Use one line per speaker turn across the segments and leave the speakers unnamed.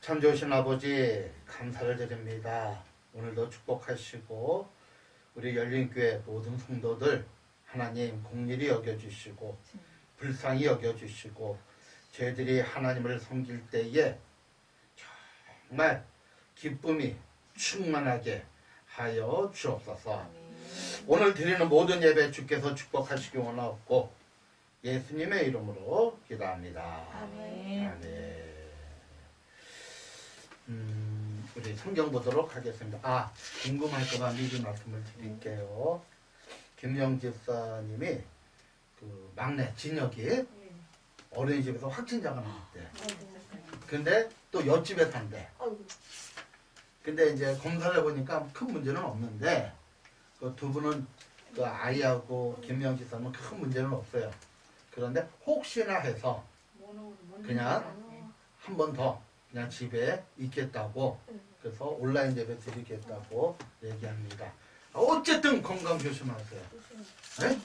참 좋으신 아버지 감사를 드립니다. 오늘도 축복하시고 우리 열린교회 모든 성도들 하나님 공일히 여겨주시고 불쌍히 여겨주시고 저희들이 하나님을 섬길 때에 정말 기쁨이 충만하게 하여 주옵소서. 오늘 드리는 모든 예배 주께서 축복하시기 원하옵고 예수님의 이름으로 기도합니다.
아멘.
아멘. 우리 성경 보도록 하겠습니다. 궁금할까봐 미리 말씀을 드릴게요. 김영 집사님이 그 막내 진혁이 어린이집에서 확진자가 나왔대. 근데 또 옆집에 산대. 근데 이제 검사를 해보니까 큰 문제는 없는데 그 두 분은 그 아이하고 김영 집사님은 큰 문제는 없어요. 그런데 혹시나 해서 그냥 한 번 더 그냥 집에 있겠다고 그래서 온라인 예배 드리겠다고 얘기합니다. 어쨌든 건강 조심하세요. 네?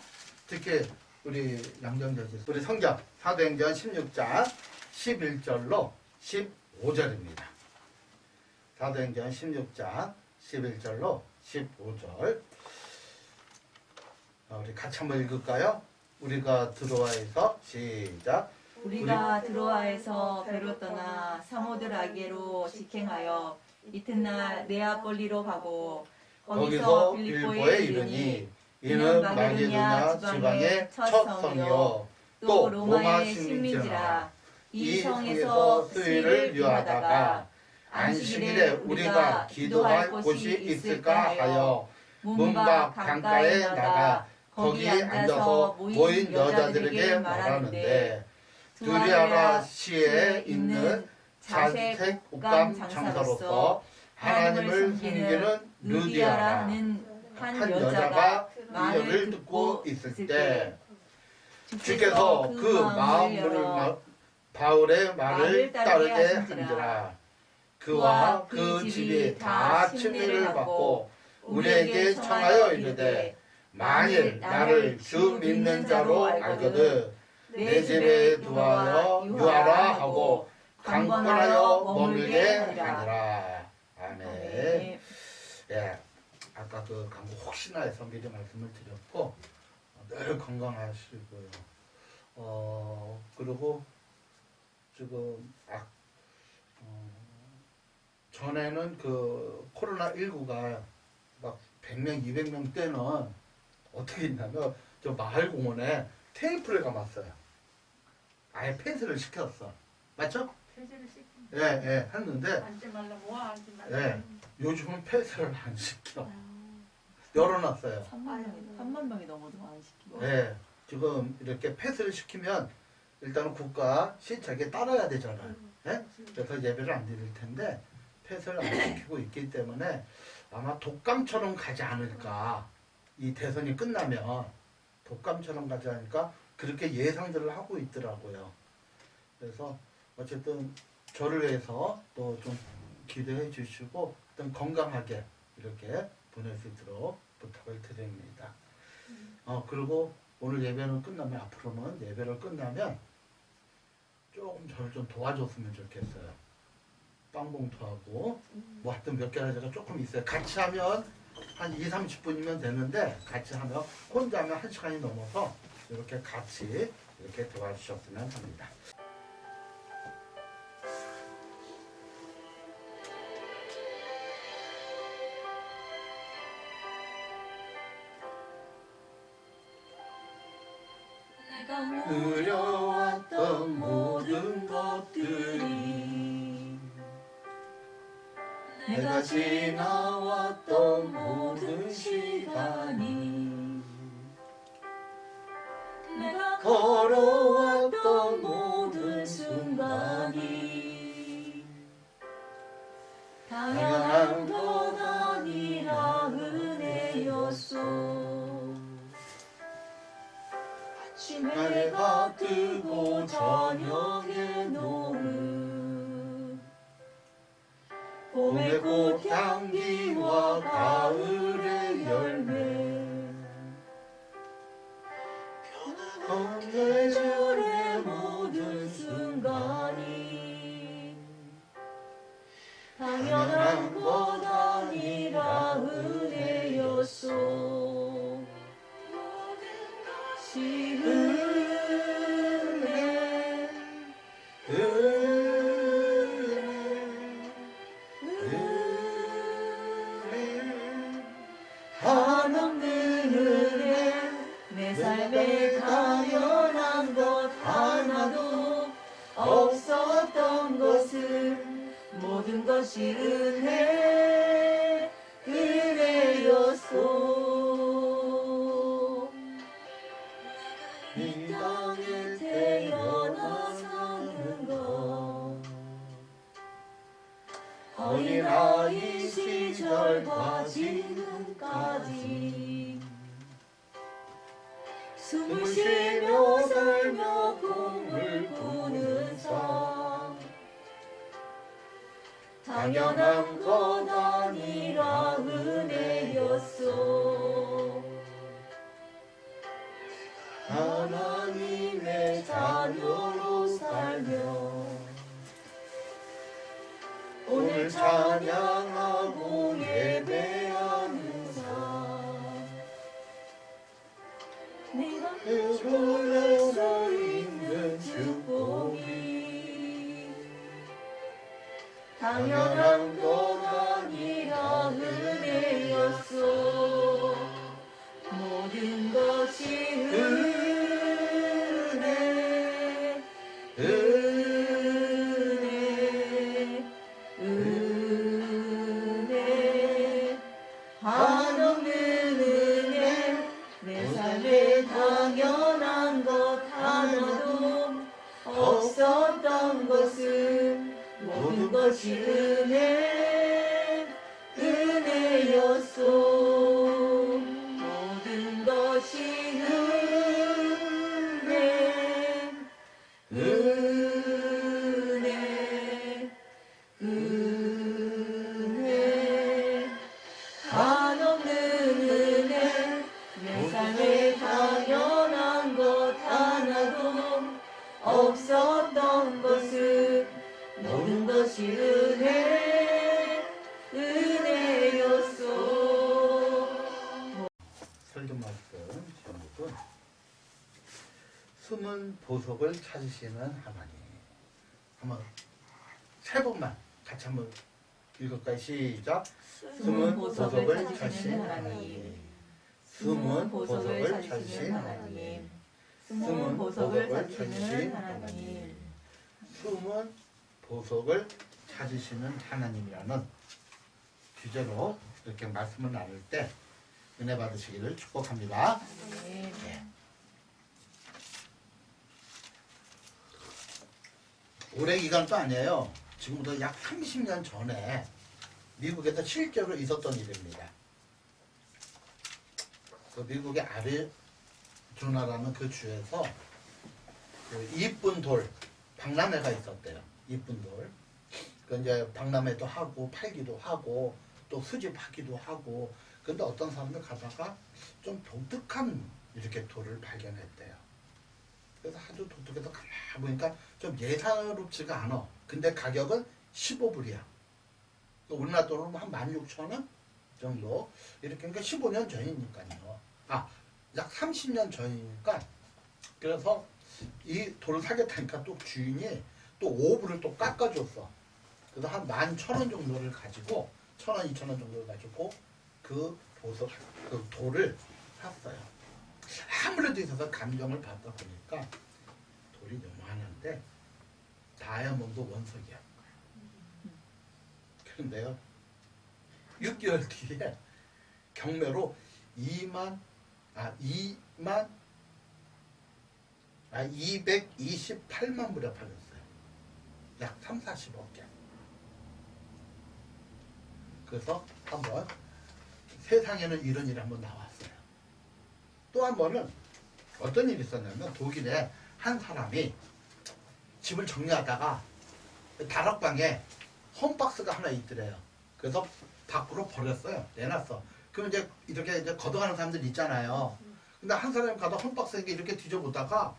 특히 우리 양정자지 우리 성경 사도행전 16장 11절로 15절입니다. 사도행전 16장 11절로 15절 우리 같이 한번 읽을까요? 우리가 드로아에서 시작.
우리가 드로아에서 배로 떠나 사모드라게로 직행하여 이튿날 네아폴리로 가고 거기서 빌보에 이르니 이는 마게도냐 지방의 첫 성이요 또 로마의 식민지라. 이 성에서 수일을 유하다가 안식일에 우리가 기도할 곳이 있을까 하여 문밖 강가에 나가 거기 앉아서 모인 여자들에게 말하는데 두리아라 시에 있는 자색 옷감 장사로서 하나님을 섬기는 루디아라는 한 여자가 말을 듣고 있을 때 주께서 그 마음을 바울의 말을 따르게 한지라. 그와 그 집이 다 침례를 받고 우리에게 청하여 이르되 만일 나를 주 믿는 자로 알거든 내 집에 유하라 하고 강권하여 머물게 하니라. 아멘. 예, 아까 그 강구 혹시나 해서 미리 말씀을 드렸고 늘 건강하시고요. 그리고 지금 전에는 그 코로나19가 막 100명, 200명 때는 어떻게 했냐면 저 마을 공원에 테이프를 감았어요. 아예 폐쇄를 시켰어. 맞죠?
폐쇄를 시킨.
예, 했는데
앉지 말라, 모아 앉지 말라.
예, 요즘은 폐쇄를 안 시켜. 열어놨어요.
3만 명이 넘어도 안 시키고.
예, 지금 이렇게 폐쇄를 시키면 일단은 국가 시책에 따라야 되잖아요. 예? 그래서 예배를 안 드릴 텐데 폐쇄를 안 시키고 있기 때문에 아마 독감처럼 가지 않을까. 이 대선이 끝나면 독감처럼 가지 않을까 그렇게 예상들을 하고 있더라고요. 그래서 어쨌든 저를 위해서 또 좀 기도해 주시고 어떤 건강하게 이렇게 보낼 수 있도록 부탁을 드립니다. 그리고 오늘 예배는 끝나면 앞으로는 예배를 끝나면 조금 저를 좀 도와줬으면 좋겠어요. 빵봉투하고 뭐 하여튼 몇 개나 제가 조금 있어요. 같이 하면 한 20-30분이면 되는데 같이 하면 혼자 하면 1시간이 넘어서 이렇게 같이 이렇게 도와주셨으면 합니다. 누려왔던 모든 것들이 내가 지나왔던 모든 시간이 내가 걸어왔던 모든 순간이 당연한 것 아니라 은혜였소. 아침에 해가 뜨고 저녁에 노을 봄의 꽃향기와 가을의 열매 변화한 계절의 모든 순간이
당연한 것 아니라 은혜였소. 것이 은혜, 한없는 은혜, 내 삶에 당연한 것 하나도 없었던 것은 모든 것이 은혜였소. 이 땅에 태어나 사는 것, 어린아이 시절과 지금까지 숨을 쉬며 살며 꿈을 꾸는 삶, 당연한 것 아니라 은혜였소. 하나님의 자녀로 살며 오늘 찬양하고 예배하는 삶, 내가 누릴 수 있는 축복이 당연한 것 아니라 은혜였소. 모든 것이 은혜, 은혜, 은혜, 한없는 은혜, 내 삶에 당연한 것 하나도 없었던 것은 모든 것이 은혜, 은혜였소. 모든 것이 은혜, 은혜, 은혜, 한없는 은혜, 내 삶에 당연한 것 하나도 없었던 것은 모든 것이 은혜, 은혜였소.
설교 말씀 제목은 숨은 보석을 찾으시는 하나님. 한번 세 번만 같이 한번 읽을까요? 시작. 숨은 보석을 찾으시는 하나님. 숨은 보석을 찾으시는 하나님. 숨은 보석을 찾으시는 하나님. 숨은 보석을 찾으시는 하나님이라는 주제로 이렇게 말씀을 나눌 때 은혜 받으시기를 축복합니다. 네. 오래 기간도 아니에요. 지금부터 약 30년 전에 미국에서 실제로 있었던 일입니다. 그 미국의 아리조나라는 그 주에서 그 이쁜 돌 박람회가 있었대요. 이쁜 돌. 그 이제 박람회도 하고 팔기도 하고 또 수집하기도 하고. 근데 어떤 사람들 가다가 좀 독특한 이렇게 돌을 발견했대요. 그래서 아주 독특해서 가만히 보니까 좀 예사롭지가 않아. 근데 가격은 15불이야. 우리나라 돈으로 한 16,000원 정도. 이렇게 그러니까 15년 전이니까요. 약 30년 전이니까. 그래서 이 돌을 사겠다니까 또 주인이 또 5불을 또 깎아줬어. 그래서 한 11,000원 정도를 가지고 1,000원, 2,000원 정도를 가지고 그 보석, 그 돌을 샀어요. 아무래도 있어서 감정을 받다 보니까 돌이 요만한데 다이아몬드 원석이야. 그런데요, 6개월 뒤에 경매로 228만 불에 팔렸어요. 약 3, 40억개. 그래서 한번 세상에는 이런 일이 한번 나왔어요. 또 한 번은 어떤 일이 있었냐면 독일에 한 사람이 집을 정리하다가 다락방에 홈박스가 하나 있더래요. 그래서 밖으로 버렸어요. 내놨어. 그럼 이제 이렇게 이제 걷어가는 사람들 있잖아요. 근데 한 사람이 가다 홈박스에 이렇게 뒤져보다가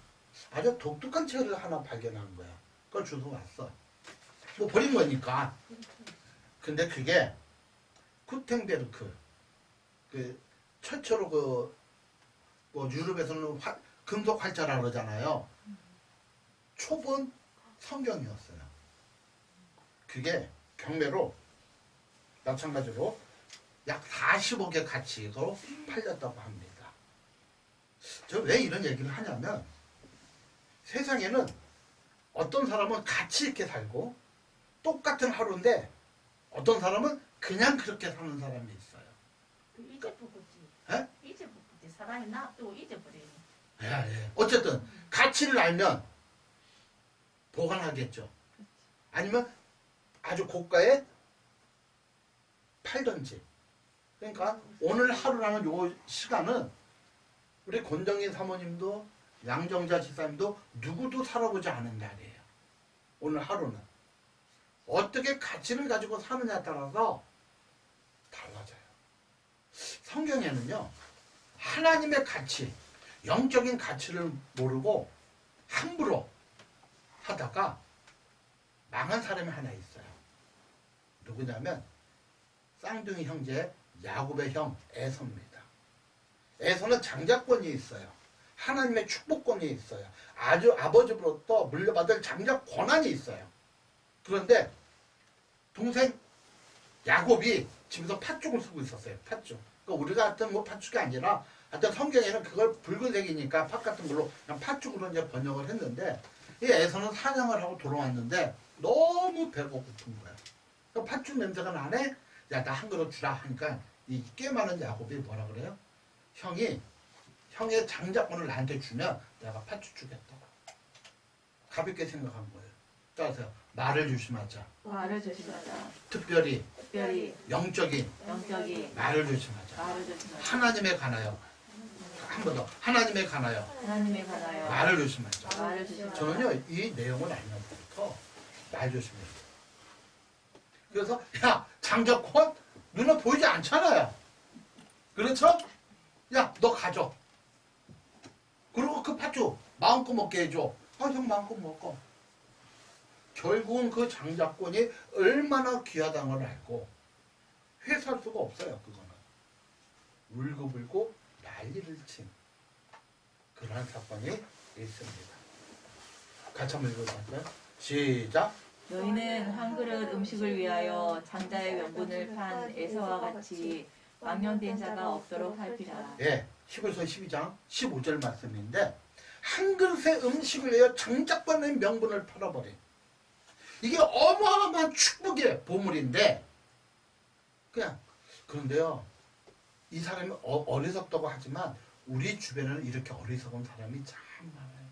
아주 독특한 책을 하나 발견한 거야. 그걸 주워 왔어. 뭐 버린 거니까. 근데 그게 구텐베르크 최초로 뭐 유럽에서는 금속 활자라 그러잖아요. 초본 성경이었어요. 그게 경매로 마찬가지로 약 40억의 가치로 팔렸다고 합니다. 저 왜 이런 얘기를 하냐면 세상에는 어떤 사람은 가치 있게 살고 똑같은 하루인데 어떤 사람은 그냥 그렇게 사는 사람이 있어요.
잊어버렸지.
에?
잊어버렸지. 사람이 놔두고 잊어버리네.
예. 어쨌든 가치를 알면 보관하겠죠. 아니면 아주 고가에 팔던지. 그러니까 오늘 하루라는 요 시간은 우리 권정희 사모님도 양정자 지사님도 누구도 살아보지 않은 날이에요. 오늘 하루는. 어떻게 가치를 가지고 사느냐에 따라서 달라져요. 성경에는요. 하나님의 가치, 영적인 가치를 모르고 함부로 하다가 망한 사람이 하나 있어요. 누구냐면 쌍둥이 형제 야곱의 형 에서입니다. 에서는 장자권이 있어요. 하나님의 축복권이 있어요. 아주 아버지로부터 물려받을 장자 권한이 있어요. 그런데 동생 야곱이 집에서 팥죽을 쓰고 있었어요. 팥죽. 그러니까 우리가 했던 뭐 팥죽이 아니라 하여튼 성경에는 그걸 붉은색이니까 팥 같은 걸로 그냥 팥죽으로 이제 번역을 했는데 이 에서는 사냥을 하고 돌아왔는데 너무 배가 고픈 거야. 그러니까 팥죽 냄새가 나네? 야, 나 한 그릇 주라 하니까 이 꽤 많은 야곱이 뭐라 그래요? 형의 장자권을 나한테 주면 내가 팥죽 주겠다고. 가볍게 생각한 거예요. 따라서 말을 조심하자.
말을 조심하자.
특별히
영적인
말을 조심하자.
말을 조심하자.
하나님에 관하여 한 번 더 하나님에 관하여 말을 조심하자.
말을 조심하자.
저는요 이 내용을 알면서부터 말 조심해요. 그래서 야 장자권 눈에 보이지 않잖아요. 그렇죠? 야 너 가져. 그리고 그 팥죽 마음껏 먹게 해줘. 형 마음껏 먹어. 결국은 그 장자권이 얼마나 귀하다는 걸 알고 회수할 수가 없어요. 그거는 울고불고 난리를 친 그러한 사건이 있습니다. 같이 한번 읽어볼까요? 시작.
너희는 한 그릇 음식을 위하여 장자의 명분을 판 에서와 같이 망령된 자가 없도록 살피라.
예, 히브리서 12장 15절 말씀인데 한 그릇의 음식을 위하여 장자권의 명분을 팔아버린 이게 어마어마한 축복의 보물인데 그냥 그런데요 이 사람이 어리석다고 하지만 우리 주변에는 이렇게 어리석은 사람이 참 많아요.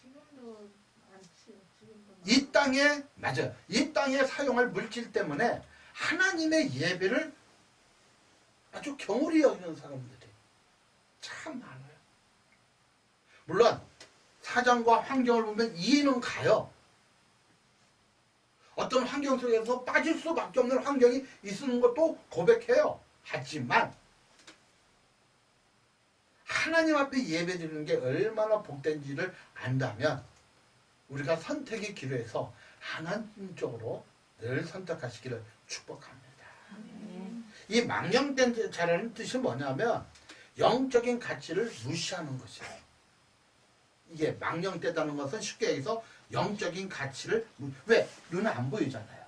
지금도 많지요. 지금도
이 땅에 맞아요. 이 땅에 사용할 물질 때문에 하나님의 예배를 아주 경홀히 여기는 사람들이 참 많아요. 물론 사정과 환경을 보면 이해는 가요. 어떤 환경 속에서 빠질 수밖에 없는 환경이 있는 것도 고백해요. 하지만 하나님 앞에 예배드리는 게 얼마나 복된지를 안다면 우리가 선택의 기로에서 하나님적으로 늘 선택하시기를 축복합니다. 이 망령된 자라는 뜻이 뭐냐면 영적인 가치를 무시하는 것이에요. 이게 망령되다는 것은 쉽게 얘기해서 영적인 가치를 왜? 눈에 안 보이잖아요.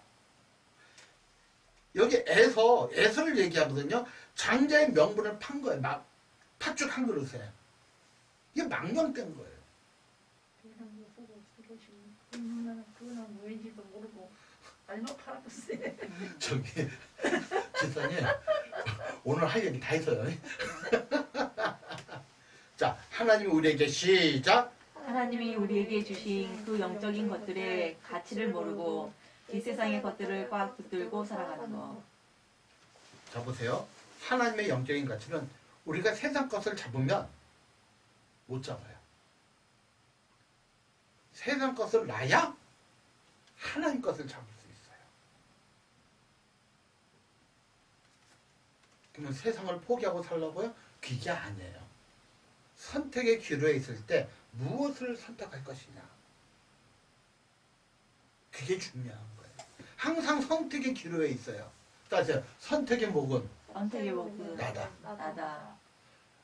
여기 에서를 얘기하거든요. 장자의 명분을 판 거예요. 팥죽 한 그릇에. 이게 망령된 거예요.
그냥 뭐 보고 그러시면 그거는 왠지도 모르고 알면 팔아보세요.
저기 지사님 오늘 할 얘기 다 했어요. 자, 하나님이 우리에게 시작.
하나님이 우리에게 주신 그 영적인 것들의 가치를 모르고 이 세상의 것들을 꽉 붙들고 살아가는 것.
자 보세요. 하나님의 영적인 가치는 우리가 세상 것을 잡으면 못 잡아요. 세상 것을 놔야 하나님 것을 잡을 수 있어요. 그러면 세상을 포기하고 살라고요? 그게 아니에요. 선택의 기로에 있을 때 무엇을 선택할 것이냐. 그게 중요한 거예요. 항상 선택의 기로에 있어요. 따라서 선택의 목은
선택의 목은
나다.
나다.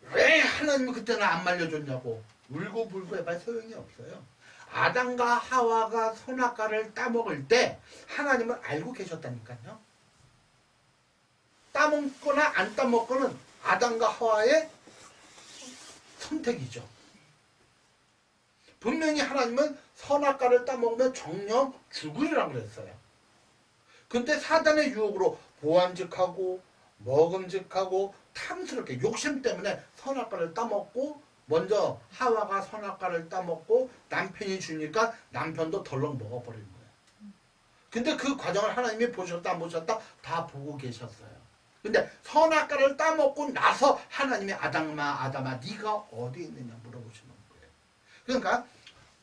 왜 하나님은 그때는 안 말려줬냐고 울고 불고 해봐야 소용이 없어요. 아담과 하와가 선악과를 따먹을 때 하나님은 알고 계셨다니까요. 따먹거나 안 따먹거나 아담과 하와의 선택이죠. 분명히 하나님은 선악과를 따먹으면 정령 죽으리라고 그랬어요. 근데 사단의 유혹으로 보안직하고 먹음직하고 탐스럽게 욕심 때문에 선악과를 따먹고 먼저 하와가 선악과를 따먹고 남편이 주니까 남편도 덜렁 먹어버린 거예요. 근데 그 과정을 하나님이 보셨다 안 보셨다 다 보고 계셨어요. 근데 선악과를 따먹고 나서 하나님이 아담아 네가 어디 있느냐 물어보시는 거예요. 그러니까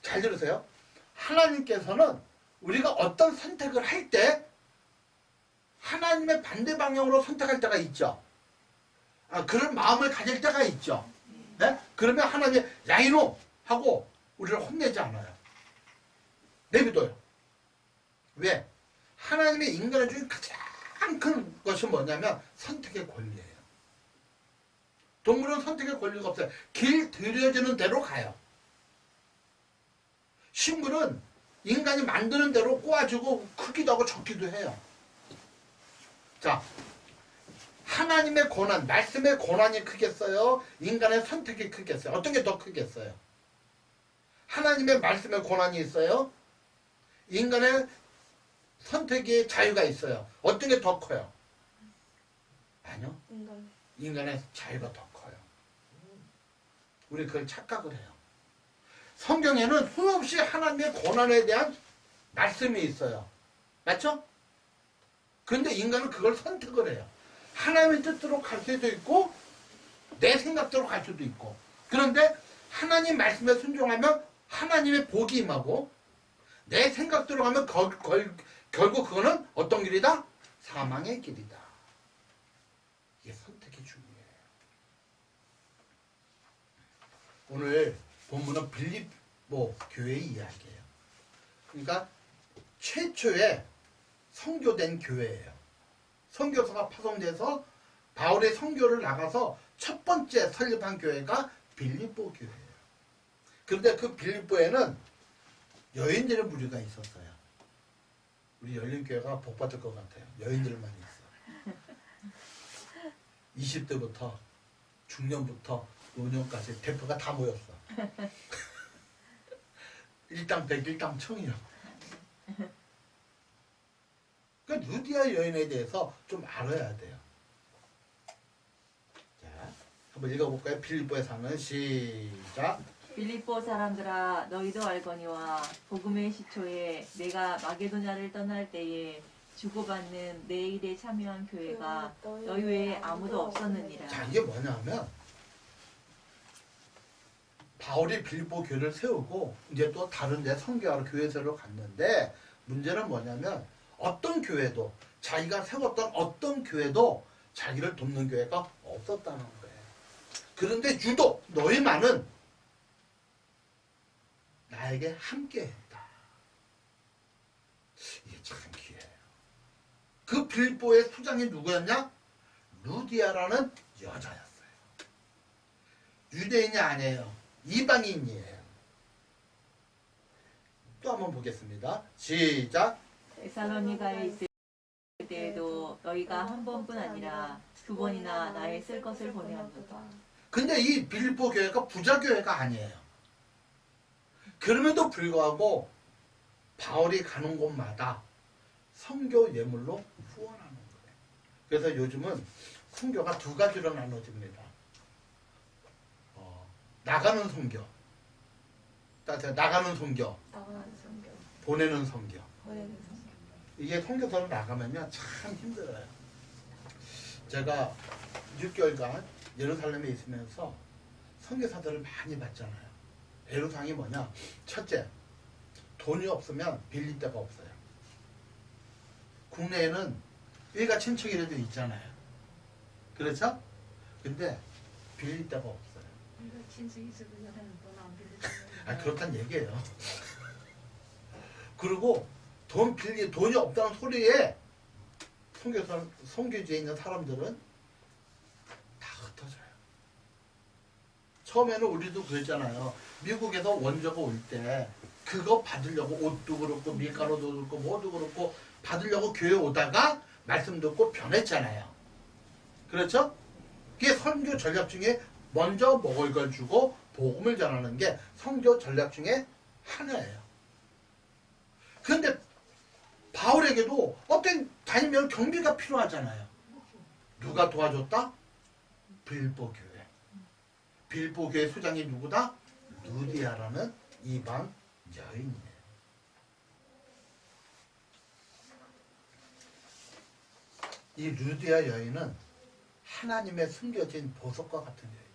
잘 들으세요. 하나님께서는 우리가 어떤 선택을 할 때 하나님의 반대 방향으로 선택할 때가 있죠. 그런 마음을 가질 때가 있죠. 네? 그러면 하나님이 야이노 하고 우리를 혼내지 않아요. 내비둬요. 왜? 하나님의 인간의 중에 가장 큰 것이 뭐냐면 선택의 권리예요. 동물은 선택의 권리가 없어요. 길 들여지는 대로 가요. 식물은 인간이 만드는 대로 꼬아주고 크기도 하고 적기도 해요. 자, 하나님의 고난, 말씀의 고난이 크겠어요? 인간의 선택이 크겠어요? 어떤 게 더 크겠어요? 하나님의 말씀의 고난이 있어요? 인간의 선택의 자유가 있어요. 어떤 게 더 커요? 아니요. 인간의 자유가 더 커요. 우리 그걸 착각을 해요. 성경에는 수없이 하나님의 고난에 대한 말씀이 있어요. 맞죠? 그런데 인간은 그걸 선택을 해요. 하나님의 뜻대로 갈 수도 있고 내 생각대로 갈 수도 있고. 그런데 하나님 말씀에 순종하면 하나님의 복이 임하고 내 생각대로 가면 결국 그거는 어떤 길이다? 사망의 길이다. 이게 선택이 중요해요. 오늘 본문은 빌립보 교회의 이야기예요. 그러니까 최초의 선교된 교회예요. 선교사가 파송돼서 바울의 선교를 나가서 첫 번째 설립한 교회가 빌립보 교회예요. 그런데 그 빌립보에는 여인들의 무리가 있었어요. 우리 열린교회가 복받을 것 같아요. 여인들만 있어. 20대부터 중년부터 노년까지 대표가 다 모였어. 일당백, 일당청이요. 그러니까 루디아 여인에 대해서 좀 알아야 돼요. 자, 한번 읽어볼까요? 빌립보에 사는 시작.
빌립보 사람들아 너희도 알거니와 복음의 시초에 내가 마게도냐를 떠날 때에 주고받는 내 일에 참여한 교회가 너희 외에 아무도 없었느니라.
자, 이게 뭐냐면 바울이 빌립보 교회를 세우고 이제 또 다른 데 선교하러 교회세로 갔는데 문제는 뭐냐면 어떤 교회도 자기가 세웠던 어떤 교회도 자기를 돕는 교회가 없었다는 거예요. 그런데 유독 너희만은 나에게 함께했다. 이게 참 귀해요. 그 빌립보의 수장이 누구였냐? 루디아라는 여자였어요. 유대인이 아니에요. 이방인이에요. 또 한번 보겠습니다. 시작.
데살로니가에 있을 때에도 너희가 한 번뿐 아니라 두 번이나 나의 쓸 것을 보내었도다.
근데 이 빌립보 교회가 부자 교회가 아니에요. 그럼에도 불구하고 바울이 가는 곳마다 선교 예물로 후원하는 거예요. 그래서 요즘은 선교가 두 가지로 나눠집니다. 나가는 선교, 나가는 선교, 보내는 선교. 이게 선교사로 나가면요 참 힘들어요. 제가 6개월간 예루살렘에 있으면서 선교사들을 많이 봤잖아요. 애로사항이 뭐냐? 첫째, 돈이 없으면 빌릴 데가 없어요. 국내에는 일가친척이라도 있잖아요. 그렇죠? 근데 빌릴 데가 없어요.
친척이 있어도 돈안 빌리잖아요.
그렇단 얘기예요. 그리고 돈이 없다는 소리에 선교지에 있는 사람들은 다 흩어져요. 처음에는 우리도 그랬잖아요. 미국에서 원조가 올 때 그거 받으려고 옷도 그렇고 밀가루도 그렇고 뭐도 그렇고 받으려고 교회 오다가 말씀 듣고 변했잖아요. 그렇죠? 그게 선교 전략 중에 먼저 먹을 걸 주고 복음을 전하는 게 선교 전략 중에 하나예요. 그런데 바울에게도 어떤 다니면 경비가 필요하잖아요. 누가 도와줬다? 빌보 교회. 빌보 교회 소장이 누구다? 루디아라는 이방 여인이에요. 이 루디아 여인은 하나님의 숨겨진 보석과 같은 여인이에요.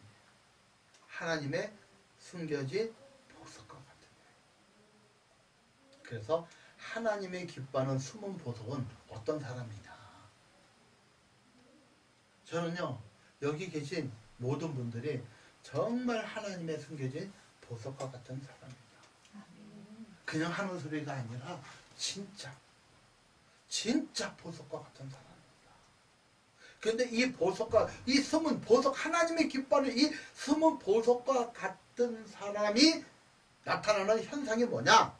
하나님의 숨겨진 보석과 같은 여인. 그래서 하나님의 기뻐하는 숨은 보석은 어떤 사람이냐. 저는요, 여기 계신 모든 분들이 정말 하나님의 숨겨진 보석과 같은 사람입니다. 그냥 하는 소리가 아니라 진짜 보석과 같은 사람입니다. 그런데 이 보석과, 이 숨은 보석, 하나님의 기뻐하는 이 숨은 보석과 같은 사람이 나타나는 현상이 뭐냐?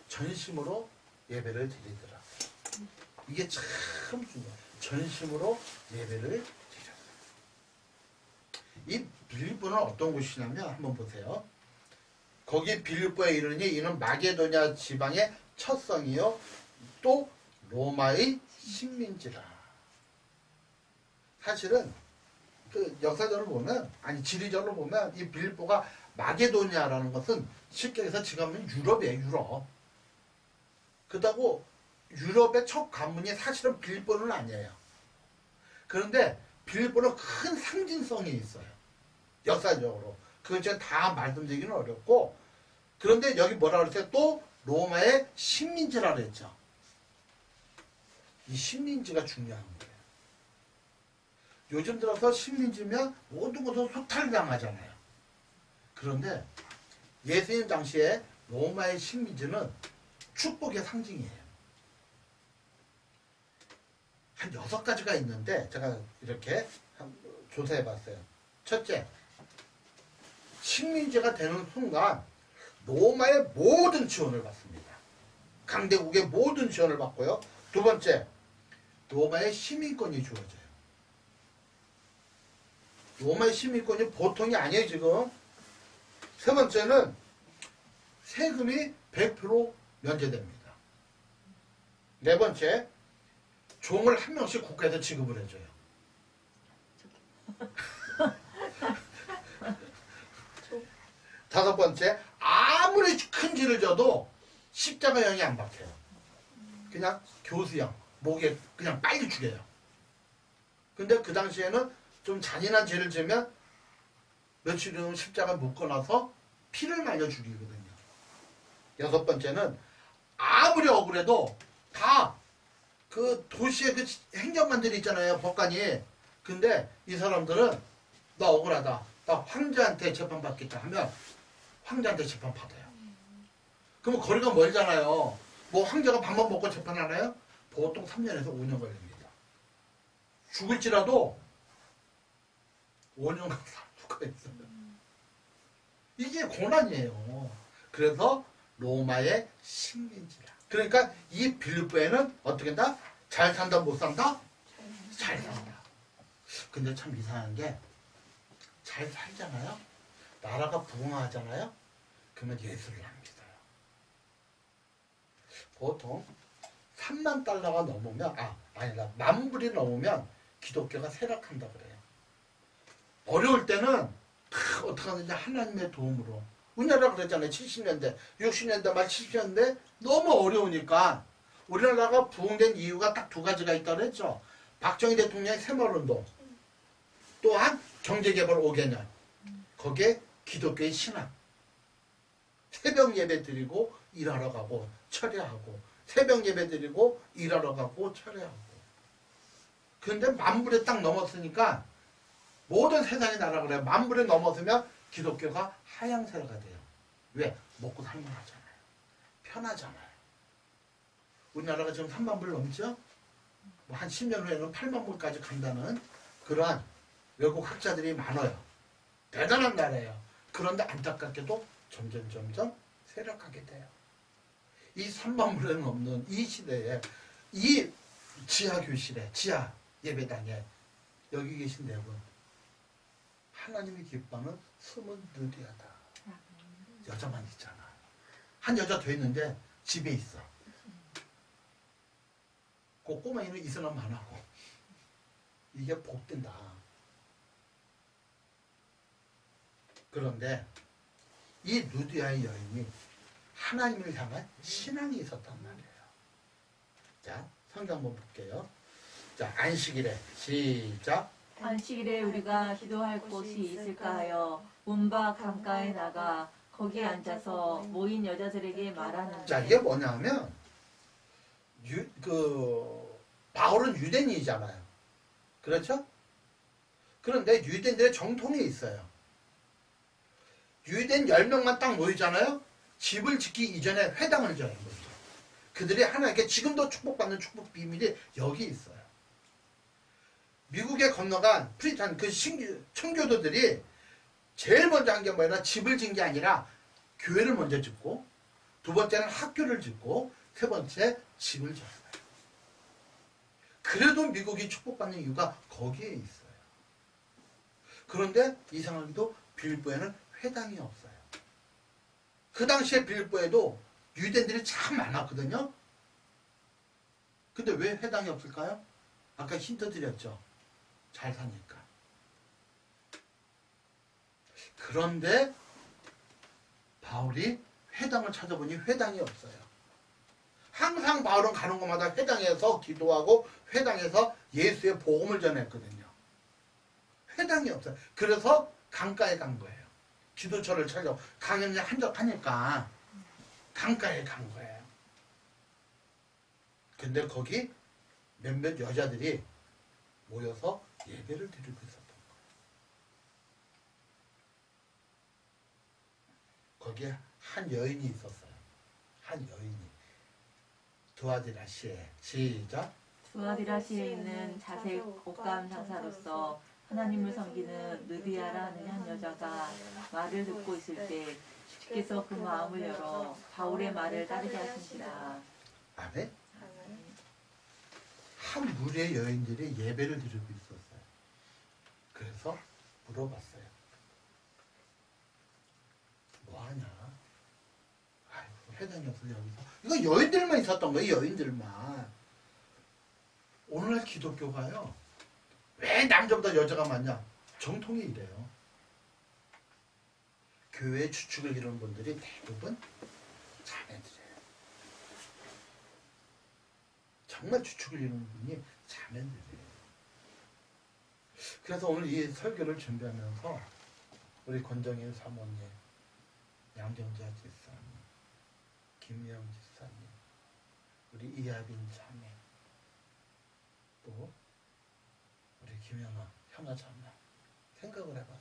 전심으로 예배를 드리더라. 이게 참 중요해요. 전심으로 예배를 드렸어요. 이 빌립보는 어떤 곳이냐면 한번 보세요. 거기 빌립보에 이르니 이는 마게도냐 지방의 첫성이요 또 로마의 식민지라. 사실은 그 역사적으로 보면, 아니 지리적으로 보면 이 빌립보가 마게도냐라는 것은 쉽게 해서 지금 하면 유럽이에요. 유럽. 그렇다고 유럽의 첫 관문이 사실은 빌립보는 아니에요. 그런데 빌립보는 큰 상징성이 있어요. 역사적으로. 그건 제가 다 말씀드리기는 어렵고, 그런데 여기 뭐라 그랬어요? 또 로마의 식민지라 그랬죠. 이 식민지가 중요한 거예요. 요즘 들어서 식민지면 모든 것을 소탈당하잖아요. 그런데 예수님 당시에 로마의 식민지는 축복의 상징이에요. 한 6가지가 있는데 제가 이렇게 조사해 봤어요. 첫째, 식민지가 되는 순간 로마의 모든 지원을 받습니다. 강대국의 모든 지원을 받고요. 두 번째, 로마의 시민권이 주어져요. 로마의 시민권이 보통이 아니에요, 지금. 세 번째는 세금이 100% 면제됩니다. 네 번째, 종을 한 명씩 국가에서 지급을 해줘요. 다섯 번째, 아무리 큰 죄를 져도 십자가형이 안 박혀요. 그냥 교수형, 목에 그냥 빨리 죽여요. 근데 그 당시에는 좀 잔인한 죄를 지면 며칠 후 십자가 묶어놔서 피를 말려 죽이거든요. 여섯 번째는 아무리 억울해도 다 그 도시의 그 행정관들이 있잖아요, 법관이. 근데 이 사람들은 나 억울하다, 나 황제한테 재판받겠다 하면 황제한테 재판 받아요. 그러면 거리가 멀잖아요. 뭐 황제가 밥만 먹고 재판하나요? 보통 3년에서 5년 걸립니다. 죽을지라도 5년간 살 수가 있어요. 이게 고난이에요. 그래서 로마의 식민지라. 그러니까 이 빌립보에는 어떻게 한다? 잘 산다, 못 산다? 잘 산다. 근데 참 이상한 게 잘 살잖아요. 나라가 부흥하잖아요. 그러면 예수를 안 믿어요. 보통 3만 달러가 넘으면, 아니다, 10,000불이 넘으면 기독교가 쇠락한다 그래요. 어려울 때는 어떻게 하든지 하나님의 도움으로. 우리나라 그랬잖아요. 70년대, 60년대 말 70년대 너무 어려우니까 우리나라가 부흥된 이유가 딱 2가지가 있다고 그랬죠. 박정희 대통령의 새마을운동, 또한 경제개발 5개년, 거기에 기독교의 신앙. 새벽 예배 드리고 일하러 가고 철회하고, 새벽 예배 드리고 일하러 가고 철회하고. 그런데 10,000불에 딱 넘었으니까 모든 세상이 나라 그래요. 10,000불에 넘었으면 기독교가 하향세가 돼요. 왜? 먹고 살만하잖아요. 편하잖아요. 우리나라가 지금 3만 불 넘죠? 뭐 한 10년 후에는 8만 불까지 간다는 그러한 외국 학자들이 많아요. 대단한 나라예요. 그런데 안타깝게도 점점 쇠락하게 돼요. 이 3만 불에 넘는 이 시대에 이 지하 교실에 지하 예배당에 여기 계신 네 분 하나님이 기뻐하는 숨은 느리하다. 여자만 있잖아. 한 여자 더 있는데 집에 있어. 그 꼬마이는 이슬람만 하고. 이게 복된다. 그런데 이 누디아의 여인이 하나님을 향한 신앙이 있었단 말이에요. 자, 성경 한번 볼게요. 자, 안식일에 시작.
안식일에 우리가 기도할 곳이 있을까 하여 문밖 강가에 나가 거기에 앉아서 모인 여자들에게 말하는데.
자, 이게 뭐냐면 바울은 유대인이잖아요. 그렇죠? 그런데 유대인들의 정통이 있어요. 유대인 10명만 딱 모이잖아요. 집을 짓기 이전에 회당을 지어요. 그들이 하나님께 지금도 축복받는 축복 비밀이 여기 있어요. 미국에 건너간 프리탄 그 청교도들이 제일 먼저 한 게 뭐냐? 집을 짓는 게 아니라 교회를 먼저 짓고, 두 번째는 학교를 짓고, 세 번째 집을 지었어요. 그래도 미국이 축복받는 이유가 거기에 있어요. 그런데 이상하게도 빌보에는 회당이 없어요. 그 당시에 빌보에도 유대인들이 참 많았거든요. 근데 왜 회당이 없을까요? 아까 힌트 드렸죠. 잘 사니까. 그런데 바울이 회당을 찾아보니 회당이 없어요. 항상 바울은 가는 곳마다 회당에서 기도하고 회당에서 예수의 복음을 전했거든요. 회당이 없어요. 그래서 강가에 간 거예요. 기도처를 찾아 강연이 한적하니까 강가에 간 거예요. 근데 거기 몇몇 여자들이 모여서 예배를 드리고 있었던 거예요. 거기에 한 여인이 있었어요. 한 여인이. 두아디라시에 시작.
두아디라시에 있는 자색 옷감 장사로서 하나님을 섬기는 느디아라는 한 여자가 말을 듣고 있을 때 주께서 그 마음을 열어 바울의 말을 따르게 하신지라.
아멘. 한 무리의 여인들이 예배를 드리고 있었어요. 그래서 물어봤어요. 뭐하냐? 아이고, 회당이 없어서 여기서. 이거 여인들만 있었던 거예요. 여인들만. 오늘날 기독교가요. 왜 남자보다 여자가 많냐? 정통이 이래요. 교회의 주축을 이루는 분들이 대부분 자매들이에요. 정말 주축을 이루는 분이 자매들이에요. 그래서 오늘 이 설교를 준비하면서 우리 권정일 사모님, 양정자 집사님, 김영 집사님, 우리 이하빈 자매, 또 우리 김영아, 현아 자매 생각을 해봤어요.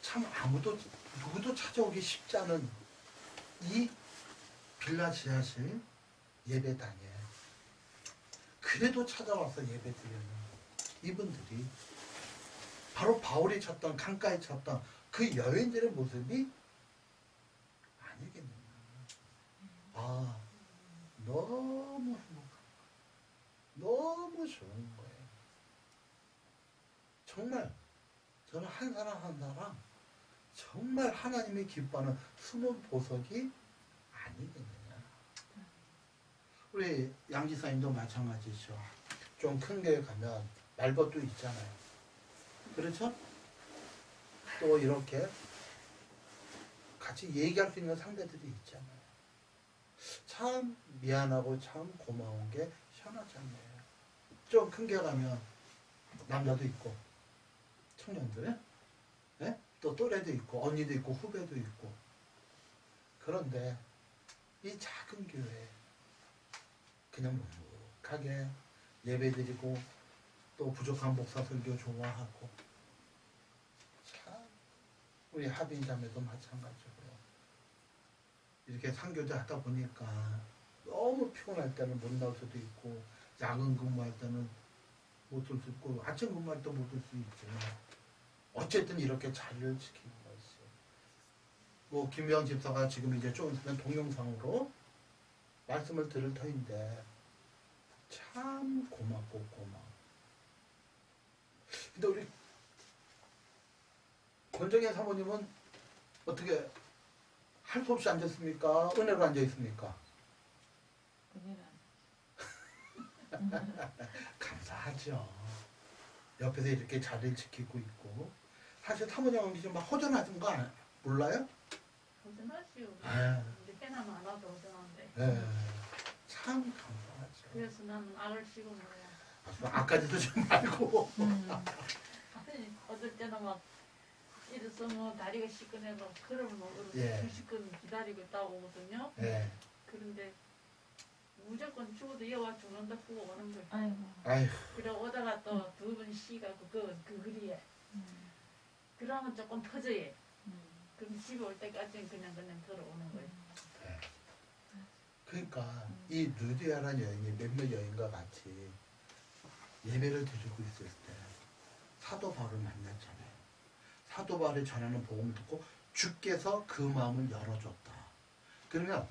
참 누구도 찾아오기 쉽지 않은 이 빌라 지하실 예배당에 그래도 찾아와서 예배드리는 이분들이 바로 바울이 찾던 강가에 찾던 그 여인들의 모습이 아니겠느냐. 아, 너무 행복한 너무 좋은 거예요. 정말 저는 한 사람 한 사람 정말 하나님이 기뻐하는 숨은 보석이 아니겠느냐. 우리 양지사님도 마찬가지죠. 좀 큰 교회 가면 말벗도 있잖아요. 그렇죠? 또 이렇게 같이 얘기할 수 있는 상대들이 있잖아요. 참 미안하고 참 고마운 게 현아자매예요. 좀 큰 교회 가면 남자도 있고 청년들, 네? 또 또래도 있고 언니도 있고 후배도 있고. 그런데 이 작은 교회에 그냥 묵묵하게 예배드리고 또 부족한 목사 설교 좋아하고. 참 우리 하빈 자매도 마찬가지고요. 이렇게 상교제 하다 보니까 너무 피곤할 때는 못 나올 수도 있고 야근 근무할 때는 못 올 수 있고 아침 근무할 때 못 올 수 있지만 어쨌든 이렇게 자리를 지키는 것이 뭐 김명 집사가 지금 이제 좀 있으면 동영상으로 말씀을 들을 터인데 참 고맙고 고마워. 근데 우리 권정현 사모님은 어떻게 할 수 없이 앉았습니까? 은혜로 앉아 있습니까? 감사하죠. 옆에서 이렇게 자리를 지키고 있고 사실 사모님은 좀 막 허전하신 거 몰라요?
허전하지요.
아.
이제 해나면 안 와도 허전한데.
네. 참 감사하죠.
그래서 나는 악을 씌고 뭐야.
아까 드지 말고.
아니 어떨 때는 막 이래서 뭐 다리가 시큰해서 걸음을 못
예.
2시간 기다리고 있다고 오거든요.
네.
그런데 무조건 죽어도 여와 죽는다 보고 오는 거예요.
아이고.
아휴.
그래 오다가 또 두 번 쉬가 그 거리에 그러면 조금 퍼져요. 그럼 집에 올 때까지는 그냥 걸어오는 거예요.
그러니까 이 루디아라는 여인이 몇몇 여인과 같이 예배를 드리고 있을 때 사도 바울을 만났잖아요. 사도 바울이 전하는 복음을 듣고 주께서 그 마음을 열어줬다. 그러면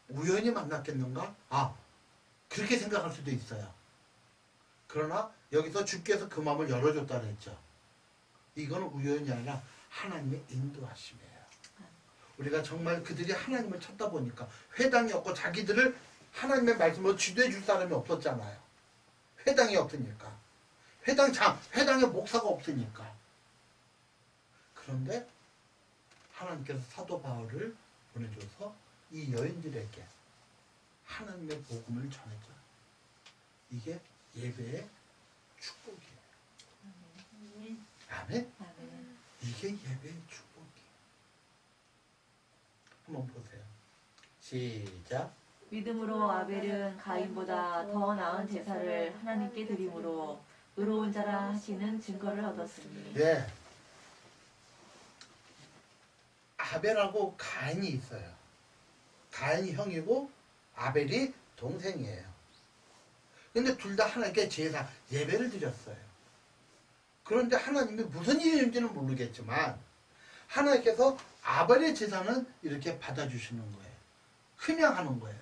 우연히 만났겠는가? 아, 그렇게 생각할 수도 있어요. 그러나 여기서 주께서 그 마음을 열어줬다 그랬죠. 이건 우연이 아니라 하나님의 인도하심이에요. 우리가 정말 그들이 하나님을 찾다 보니까 회당이 없고 자기들을 하나님의 말씀으로 지도해 줄 사람이 없었잖아요. 회당이 없으니까. 회당에 목사가 없으니까. 그런데 하나님께서 사도 바울을 보내줘서 이 여인들에게 하나님의 복음을 전했죠. 이게 예배의 축복이에요. 아멘?
아멘.
이게 예배의 축복이에요. 한번 보세요. 시작.
믿음으로 아벨은 가인보다 더 나은 제사를 하나님께 드림으로 의로운 자라 하시는 증거를 얻었으니.
예. 아벨하고 가인이 있어요. 가인이 형이고 아벨이 동생이에요. 근데 둘 다 하나님께 제사, 예배를 드렸어요. 그런데 하나님이 무슨 일인지는 모르겠지만 하나님께서 아벨의 제사는 이렇게 받아주시는 거예요. 흠양하는 거예요.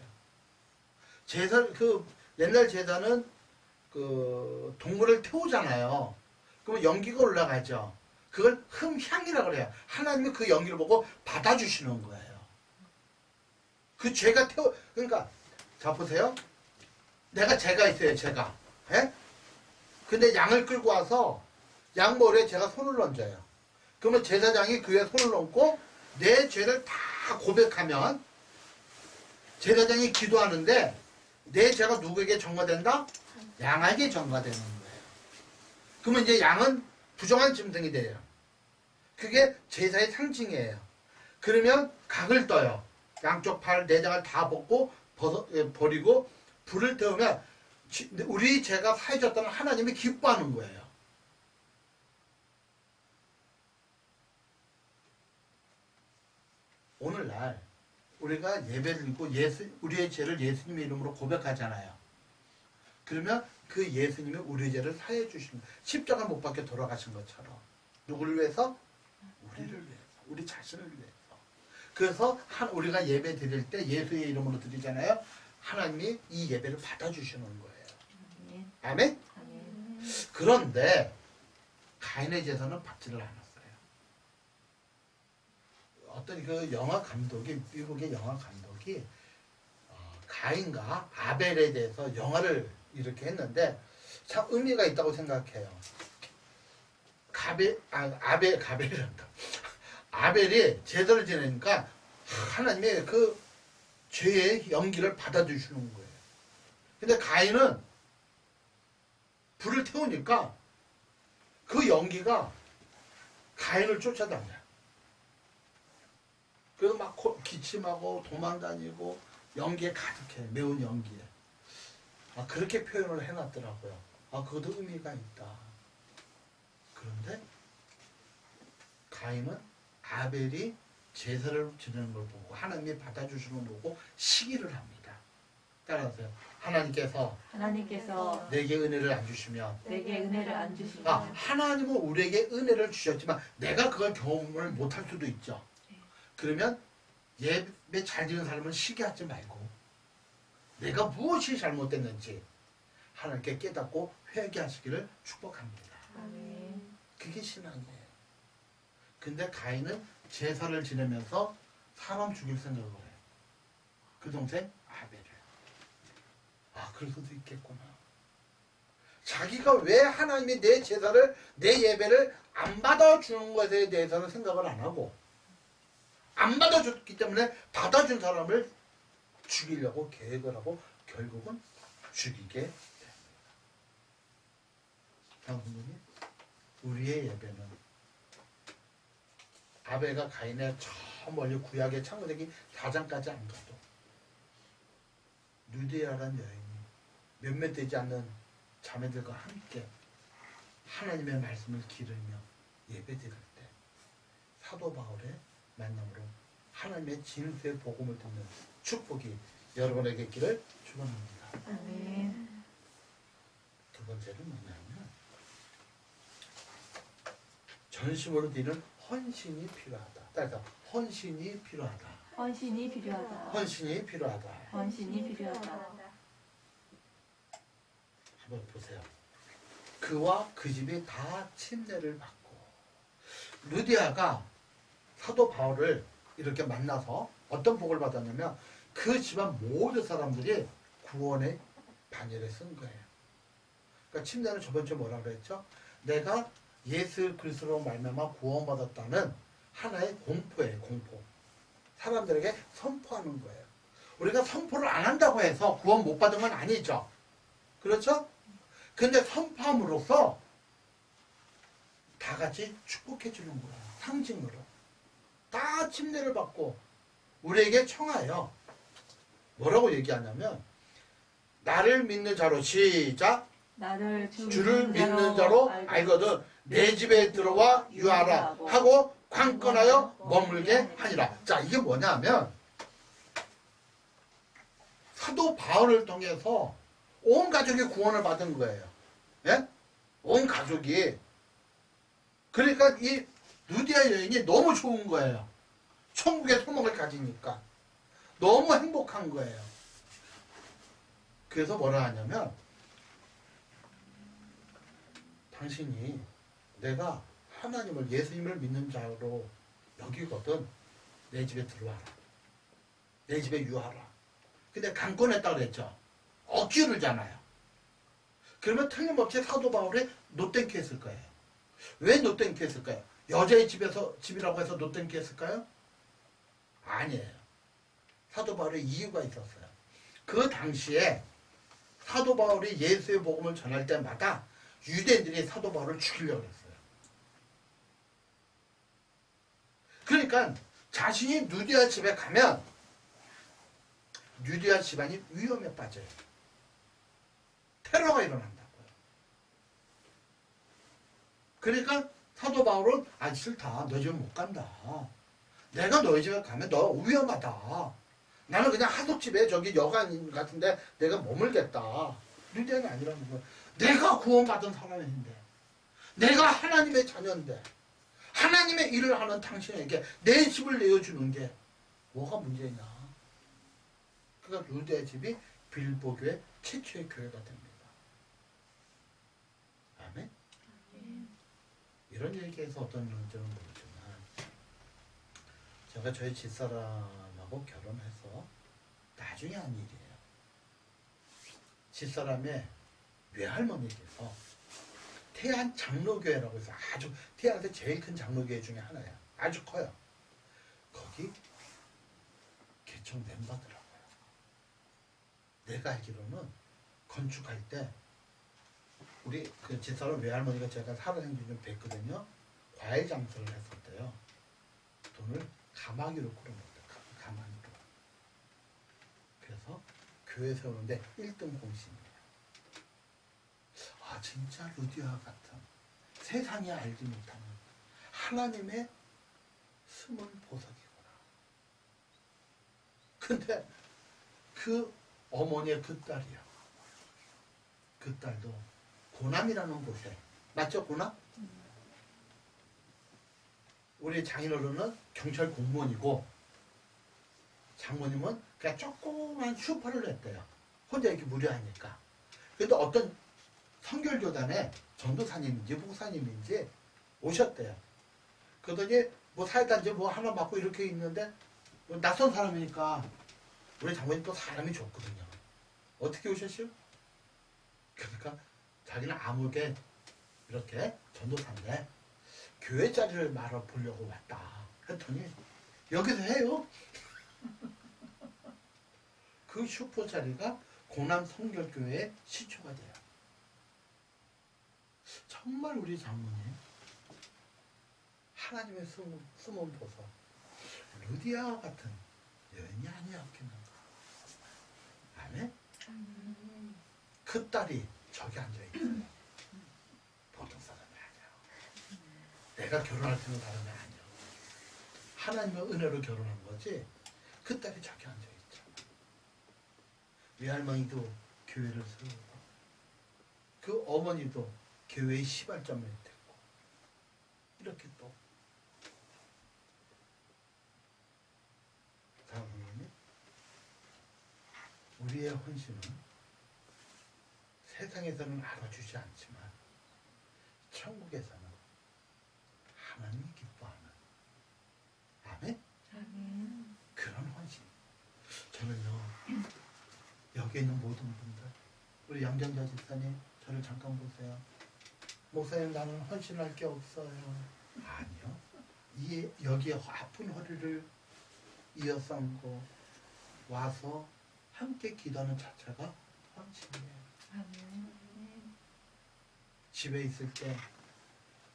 옛날 제사는 동물을 태우잖아요. 그러면 연기가 올라가죠. 그걸 흠향이라고 그래요. 하나님이 그 연기를 보고 받아주시는 거예요. 그 죄가 그러니까 자 보세요. 제가 있어요. 제가. 예? 근데 양을 끌고 와서 양 머리에 제가 손을 얹어요. 그러면 제사장이 그에 손을 얹고 내 죄를 다 고백하면 제사장이 기도하는데 내 죄가 누구에게 전가된다? 양에게 전가되는 거예요. 그러면 이제 양은 부정한 짐승이 돼요. 그게 제사의 상징이에요. 그러면 각을 떠요. 양쪽 팔, 내장을 다 벗고 버리고 불을 태우면 우리 죄가 사해졌다는 하나님이 기뻐하는 거예요. 오늘날 우리가 예배를 드리고 우리의 죄를 예수님의 이름으로 고백하잖아요. 그러면 그 예수님이 우리의 죄를 사해 주시는 십자가 못 박혀 돌아가신 것처럼 누구를 위해서? 우리를 위해서. 우리 자신을 위해서. 그래서 우리가 예배 드릴 때 예수의 이름으로 드리잖아요. 하나님이 이 예배를 받아주시는 거예요.
아멘.
아멘?
아멘.
그런데 가인의 제사는 받지를 않았어요. 어떤 그 영화 감독이, 미국의 영화 감독이 가인과 아벨에 대해서 영화를 이렇게 했는데 참 의미가 있다고 생각해요. 아벨이 제사를 지내니까 하나님의 그 죄의 연기를 받아주시는 거예요. 근데 가인은 불을 태우니까 그 연기가 가인을 쫓아다녀요. 그래서 막 기침하고 도망다니고 연기에 가득해. 매운 연기에. 그렇게 표현을 해놨더라고요. 그것도 의미가 있다. 그런데 가인은 아벨이 제사를 지내는 걸 보고 하나님이 받아주시는 걸 보고 시기를 합니다. 따라하세요. 하나님께서
하나님께서
내게 은혜를 안 주시면
내게 은혜를 안
아,
주시면
하나님은 우리에게 은혜를 주셨지만 내가 그걸 경험을 못할 수도 있죠. 그러면 예배 잘 드리는 사람은 시기하지 말고 내가 무엇이 잘못됐는지 하나님께 깨닫고 회개하시기를 축복합니다.
아멘.
그게 신앙이에요. 근데 가인은 제사를 지내면서 사람 죽일 생각을 해요. 그 동생 아벨을. 아, 그럴 수도 있겠구나. 자기가 왜 하나님이 내 제사를, 내 예배를 안 받아주는 것에 대해서는 생각을 안 하고 안 받아줬기 때문에 받아준 사람을 죽이려고 계획을 하고 결국은 죽이게 됩니다. 장군님, 우리의 예배는 아벨과 가인의 저 멀리 구약의 창세기 4장까지 안 가도 누디아라는 여인이 몇몇 되지 않는 자매들과 함께 하나님의 말씀을 기르며 예배드릴 때 사도 바울의 만남으로 하나님의 진수의 복음을 듣는 축복이 여러분에게 있기를 축원합니다.
아멘.
두 번째는 뭐냐면 전심으로 드리는 헌신이 필요하다. 따라서 헌신이 필요하다.
헌신이 필요하다.
헌신이 필요하다.
헌신이 필요하다.
한번 보세요. 그와 그 집이 다 침례를 받고 루디아가 사도 바울을 이렇게 만나서 어떤 복을 받았냐면 그 집안 모든 사람들이 구원의 반열에 쓴 거예요. 그러니까 침례는 저번 주에 뭐라 그랬죠? 내가 예수 그리스도로 말미암아 구원받았다는 하나의 공포예요. 공포. 사람들에게 선포하는 거예요. 우리가 선포를 안 한다고 해서 구원 못 받은 건 아니죠. 그렇죠? 근데 선포함으로써 다 같이 축복해 주는 거예요. 상징으로. 다 침례를 받고 우리에게 청하여 뭐라고 얘기하냐면 나를 믿는 자로 시작
나를
주를 믿는 자로 알거든 내 집에 들어와 유하라 하고 관건하여 머물게 하니라. 자, 이게 뭐냐면 사도 바울을 통해서 온 가족이 구원을 받은 거예요. 예? 온 가족이. 그러니까 이 루디아 여인이 너무 좋은 거예요. 천국의 소망을 가지니까. 너무 행복한 거예요. 그래서 뭐라 하냐면 당신이 내가 하나님을 예수님을 믿는 자로 여기거든 내 집에 들어와라. 내 집에 유하라. 근데 강권했다고 그랬죠. 억지르잖아요. 그러면 틀림없이 사도 바울이 노땡큐 했을 거예요. 왜 노땡큐 했을까요? 여자의 집이라고 해서 노땡큐 했을까요? 아니에요. 사도 바울의 이유가 있었어요. 그 당시에 사도 바울이 예수의 복음을 전할 때마다 유대인들이 사도 바울을 죽이려고 했어요. 그러니까 자신이 누디아 집에 가면 누디아 집안이 위험에 빠져요. 테러가 일어난다고요. 그러니까 사도 바울은 아 싫다. 너희 집에 못 간다. 내가 너희 집에 가면 너 위험하다. 나는 그냥 하숙집에 저기 여관 같은데 내가 머물겠다. 누디아는 아니라는 거예요. 내가 구원받은 사람인데 내가 하나님의 자녀인데 하나님의 일을 하는 당신에게 내 집을 내어주는 게 뭐가 문제냐. 그러니까 루디아의 집이 빌보교의 최초의 교회가 됩니다. 아멘? 이런 얘기에서 어떤 문제는 모르지만 제가 저희 집사람하고 결혼해서 나중에 한 일이에요. 집사람의 외할머니께서 태안 장로교회라고 해서 아주 태안에서 제일 큰 장로교회 중에 하나야. 아주 커요. 거기 개척 멤버더라고요. 내가 알기로는 건축할 때 우리 그 집사람 외할머니가 제가 살아생전 좀 뵀거든요. 과일 장사를 했었대요. 돈을 가마귀로 끌어먹었대요. 가마귀로. 그래서 교회 세우는데 1등 공신이에요. 아 진짜 루디아 같은 세상이 알지 못하는 하나님의 숨은 보석이구나. 근데 그 어머니의 그 딸이요. 그 딸도 고남이라는 곳에, 맞죠? 고남? 우리 장인어른은 경찰 공무원이고 장모님은 그냥 조그만 슈퍼를 냈대요. 혼자 이렇게 무료하니까. 그래도 어떤 선결교단에 전도사님인지 목사님인지 오셨대요. 그러더니 뭐 사회단체 뭐 하나 맡고 이렇게 있는데 뭐 낯선 사람이니까 우리 장모님 또 사람이 좋거든요. 어떻게 오셨어요? 그러니까 자기는 아무개 이렇게 전도사인데 교회 자리를 말아보려고 왔다 했더니 여기서 해요. 그 슈퍼 자리가 고남 성결교회의 시초가 돼요. 정말 우리 장모님 하나님의 숨은 보석 루디아와 같은 여인이 아니었겠는가. 아멘? 그 딸이 저기 앉아있어요. 보통 사람이 아니야. 내가 결혼할 수 있는 사람이 아니야. 하나님의 은혜로 결혼한 거지. 그 딸이 저기 앉아있죠. 외할머니도 교회를 세우고 그 어머니도 교회의 시발점이 됐고 이렇게 또 사모님이 우리의 헌신은 세상에서는 알아주지 않지만 천국에서는 하나님이 기뻐하는 아멘?
아멘.
그런 헌신. 저는요 여기 있는 모든 분들 우리 양전자 집사님 저를 잠깐 보세요. 목사님 나는 헌신할 게 없어요. 아니요. 여기에 아픈 허리를 이어삼고 와서 함께 기도하는 자체가 헌신이에요.
아멘.
집에 있을 때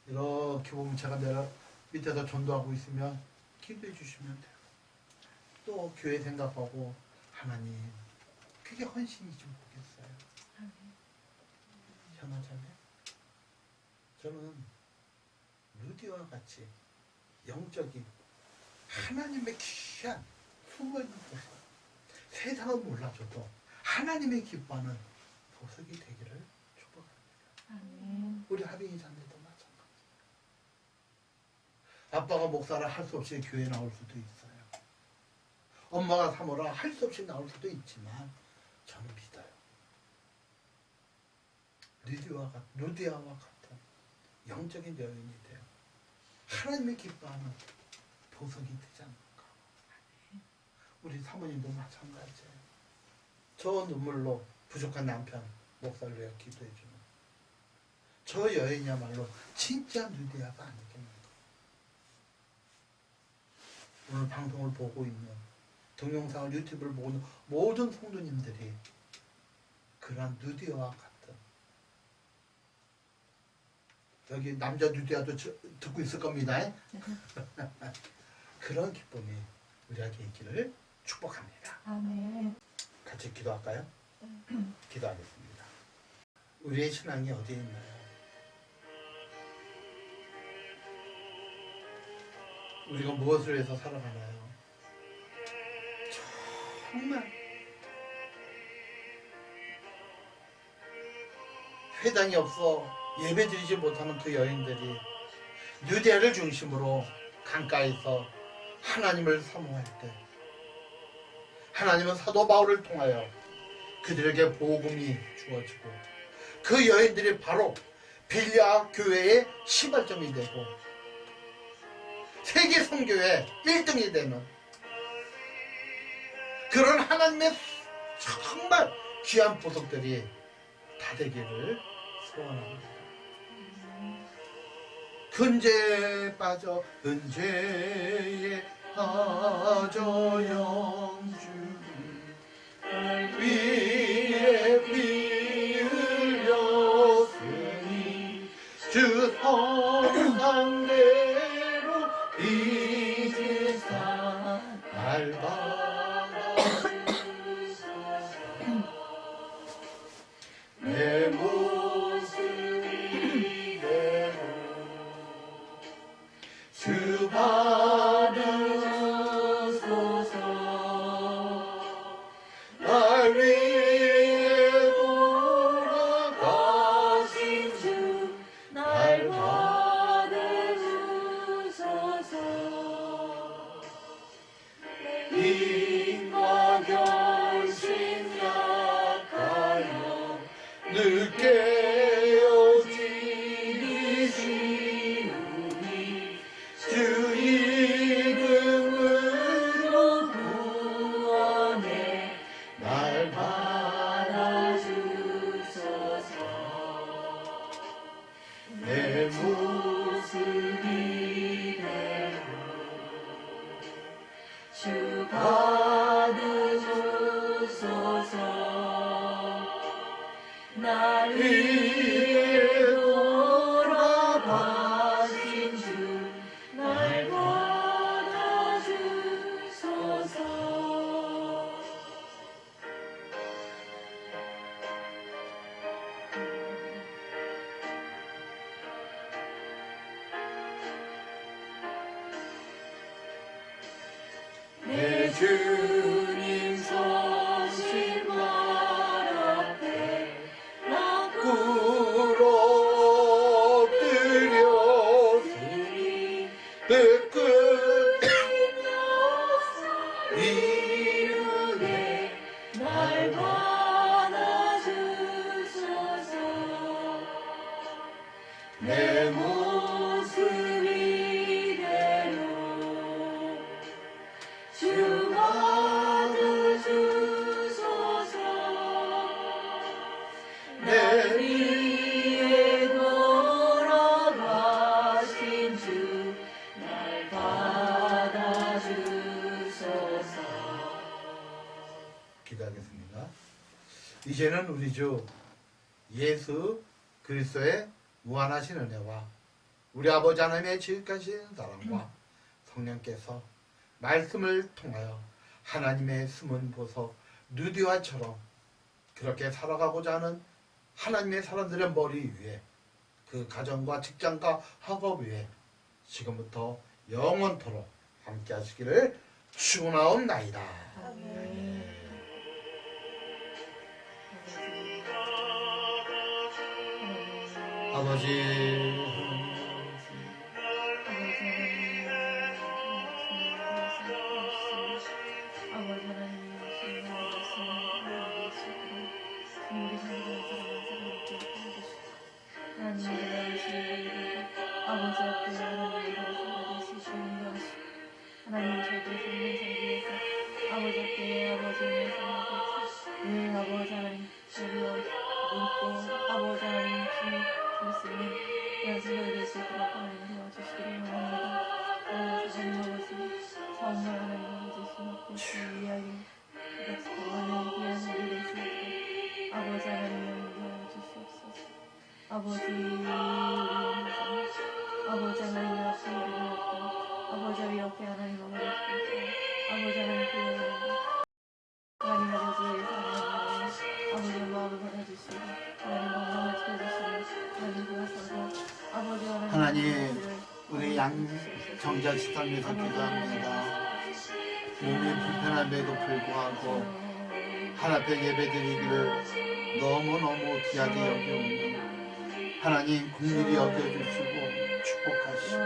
이렇게 보면 제가 내가 밑에서 전도하고 있으면 기도해 주시면 돼요. 또 교회 생각하고 하나님 그게 헌신이지 모르겠어요. 현아자매 저는 루디와 같이 영적인 하나님의 귀한 숨어있는 보석 세상은 몰라줘도 하나님의 기뻐하는 보석이 되기를 축복합니다.
아멘.
우리 하빈이 자매도 마찬가지. 아빠가 목사라 할 수 없이 교회 나올 수도 있어요. 엄마가 사모라 할 수 없이 나올 수도 있지만 저는 믿어요. 루디아와 같은 영적인 여인이 돼요. 하나님의 기뻐하는 보석이 되지 않을까. 우리 사모님도 마찬가지예요. 저 눈물로 부족한 남편 목사를 위해 기도해주는 저 여인이야말로 진짜 루디아가 아니겠는가. 오늘 방송을 보고 있는 동영상을 유튜브를 보고 있는 모든 성도님들이 그러한 루디아와 같은 여기 남자 루디아도 듣고 있을 겁니다. 그런 기쁨이 우리에게 있기를 축복합니다.
아멘.
같이 기도할까요? 기도하겠습니다. 우리의 신앙이 어디에 있나요? 우리가 무엇을 위해서 살아가나요? 정말 회당이 없어 예배드리지 못하는 그 여인들이 유대를 중심으로 강가에서 하나님을 사모할 때 하나님은 사도 바울을 통하여 그들에게 복음이 주어지고 그 여인들이 바로 빌리아 교회의 시발점이 되고 세계 선교의 1등이 되는 그런 하나님의 정말 귀한 보석들이 다 되기를 소원합니다. 근제에 빠져 은제에 빠져 영주 위에 피 흘렸으니 주 성상대로 이제사 알바하소서. 내 모습 이대로 주 받으소서. 날 위해 늦게 오지리시우니 주 이름으로
구원해
날
받아주소서.
내
모습 이대로 주 받으소서. 날 위해 돌아가신 주 날 받아주소서. 내 주님 서신 말 앞에 나
꿇어뜨렸으니 그 끝
이루네 날 받아주소서. 내 모습 이대로 주 받으주소서. 날 위해 돌아가신 주 날 받아주소서.
기도하겠습니다. 이제는 우리 주 예수 그리스도의 무한하신 은혜와 우리 아버지 하나님의 지극하신 사랑과 성령께서 말씀을 통하여 하나님의 숨은 보석 누디와처럼 그렇게 살아가고자 하는 하나님의 사람들의 머리 위에 그 가정과 직장과 학업 위에 지금부터 영원토록 함께 하시기를 축원하옵나이다.
아멘.
아버지
하나님 절대 성령 자리에서 아버지 앞에 아버지의 생각을 늘 아버지 하나님 저리여 믿고 아버지 하나님 주님 말씀을 연습을 위해서 그렇게 하나님 되어주시기를 원합니다. 하나님 아버지 정말 하나님 아버지 수놓고 그 이야기 그것을 원하는 귀한 우리를 주시고 아버지 하나님 영원하여 주시옵소서. 아버지 우리 아버지 하나님 앞에 우리가 아버지 이렇게 하나님 아버지 아버지 하나님 하나님 아버지의 사랑하는 아버지의 마음을 받아주시고 하나님 건강을 지켜주시고 하나님 그것으로 아버지
하나님, 우리 양정자 지사님에서 기도합니다. 몸이 불편함에도 불구하고 하나님 예배드리기를 너무너무 귀하게 여기옵니다. 하나님 긍휼히 여겨주시고 축복하시고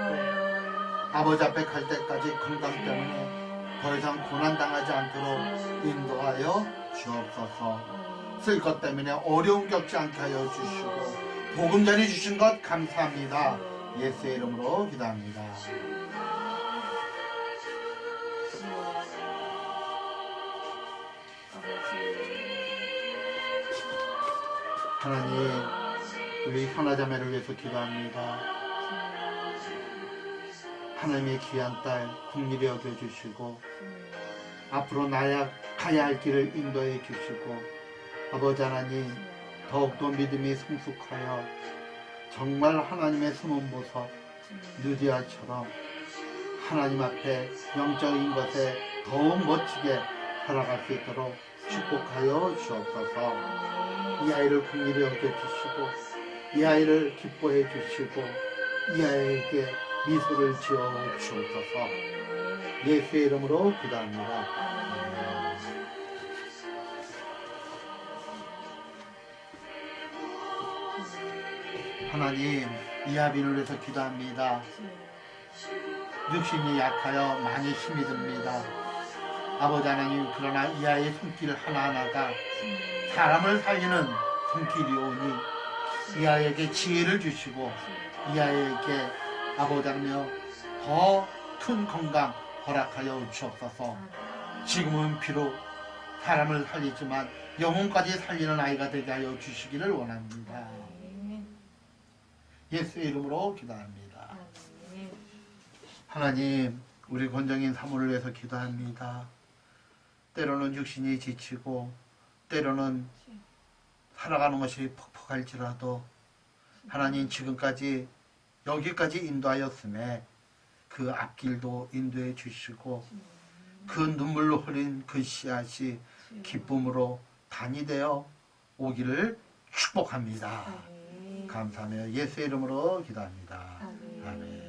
아버지 앞에 갈 때까지 건강 때문에 더 이상 고난당하지 않도록 인도하여 주옵소서. 쓸 것 때문에 어려움 겪지 않게 하여 주시고 복음 전해 주신 것 감사합니다. 예수의 이름으로 기도합니다. 하나님, 우리 현아자매를 위해서 기도합니다. 하나님의 귀한 딸 긍휼히 여겨주시고 앞으로 가야 할 길을 인도해 주시고 아버지 하나님 더욱더 믿음이 성숙하여 정말 하나님의 숨은 보석 느디아처럼 하나님 앞에 영적인 것에 더욱 멋지게 살아갈 수 있도록 축복하여 주옵소서. 이 아이를 긍휼히 여겨주시고 이 아이를 기뻐해 주시고 이 아이에게 미소를 지어 주옵소서. 예수의 이름으로 기도합니다. 하나님, 이하빈을 위해서 기도합니다. 육신이 약하여 많이 힘이 듭니다. 아버지 하나님, 그러나 이 아이의 손길 하나하나가 사람을 살리는 손길이 오니 이 아이에게 지혜를 주시고 이 아이에게 아버지 하나며 더 큰 건강 허락하여 주옵소서. 지금은 비록 사람을 살리지만 영혼까지 살리는 아이가 되게 하여 주시기를 원합니다. 예수의 이름으로 기도합니다. 하나님, 우리 권정인 사모를 위해서 기도합니다. 때로는 육신이 지치고 때로는 살아가는 것이 퍽퍽할지라도 하나님 지금까지 여기까지 인도하였음에 그 앞길도 인도해 주시고 그 눈물로 흘린 그 씨앗이 기쁨으로 단이 되어 오기를 축복합니다. 감사하며 예수의 이름으로 기도합니다. 아멘.